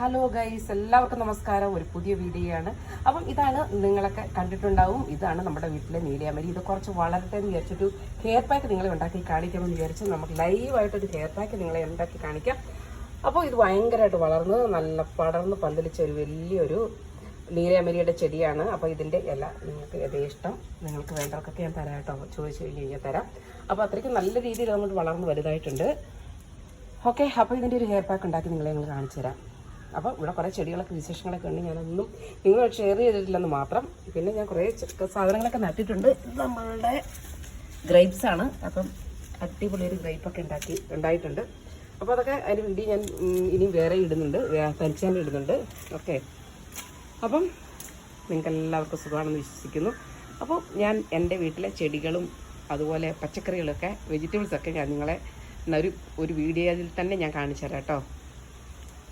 Hello guys, എല്ലാവർക്കും നമസ്കാരം. ഒരു പുതിയ വീഡിയോ ആണ്. അപ്പം ഇതാണ് നിങ്ങളൊക്കെ കണ്ടിട്ടുണ്ടാവും. ഇതാണ് നമ്മുടെ വീട്ടിലെ നീലയാമരി. ഇത് കുറച്ച് വളരട്ടെ എന്ന് വിചാരിച്ചിട്ട് ഹെയർ പാക്ക് നിങ്ങളെ ഉണ്ടാക്കി കാണിക്കാമെന്ന് വിചാരിച്ച് നമുക്ക് ലൈവായിട്ടൊരു ഹെയർ പാക്ക് നിങ്ങളെ ഉണ്ടാക്കി കാണിക്കാം. അപ്പോൾ ഇത് ഭയങ്കരമായിട്ട് വളർന്ന് നല്ല പടർന്ന് പന്തലിച്ച ഒരു വലിയൊരു നീലയാമരിയുടെ ചെടിയാണ്. അപ്പോൾ ഇതിൻ്റെ ഇല നിങ്ങൾക്ക് യഥേഷ്ടം നിങ്ങൾക്ക് വേണ്ടവർക്കൊക്കെ ഞാൻ തരാം കേട്ടോ. ചോദിച്ചു കഴിഞ്ഞാൽ തരാം. അപ്പോൾ അത്രയ്ക്ക് നല്ല രീതിയിൽ അങ്ങോട്ട് വളർന്ന് വലുതായിട്ടുണ്ട്. ഓക്കെ, അപ്പോൾ ഇതിൻ്റെ ഒരു ഹെയർ പാക്ക് ഉണ്ടാക്കി നിങ്ങളെ ഞങ്ങൾ കാണിച്ചു തരാം. അപ്പോൾ ഇവിടെ കുറേ ചെടികളൊക്കെ വിശേഷങ്ങളൊക്കെ ഉണ്ട്. ഞാനൊന്നും നിങ്ങൾ ഷെയർ ചെയ്തിട്ടില്ലെന്ന് മാത്രം. പിന്നെ ഞാൻ കുറേ സാധനങ്ങളൊക്കെ നട്ടിട്ടുണ്ട്. ഇത് നമ്മളുടെ ഗ്രേപ്സ് ആണ്. അപ്പം അടിപൊളി ഒരു ഗ്രേപ്പൊക്കെ ഉണ്ടായിട്ടുണ്ട്. അപ്പോൾ അതൊക്കെ അതിന് വേണ്ടി ഞാൻ ഇനിയും വേറെ ഇടുന്നുണ്ട്, തനിച്ചാൻ ഇടുന്നുണ്ട്. ഓക്കെ, അപ്പം നിങ്ങൾക്ക് എല്ലാവർക്കും സുഖമാണെന്ന് വിശ്വസിക്കുന്നു. അപ്പോൾ ഞാൻ എൻ്റെ വീട്ടിലെ ചെടികളും അതുപോലെ പച്ചക്കറികളൊക്കെ വെജിറ്റബിൾസൊക്കെ ഞാൻ നിങ്ങളെ ഒരു വീഡിയോയിൽ തന്നെ ഞാൻ കാണിച്ചു തരാം കേട്ടോ.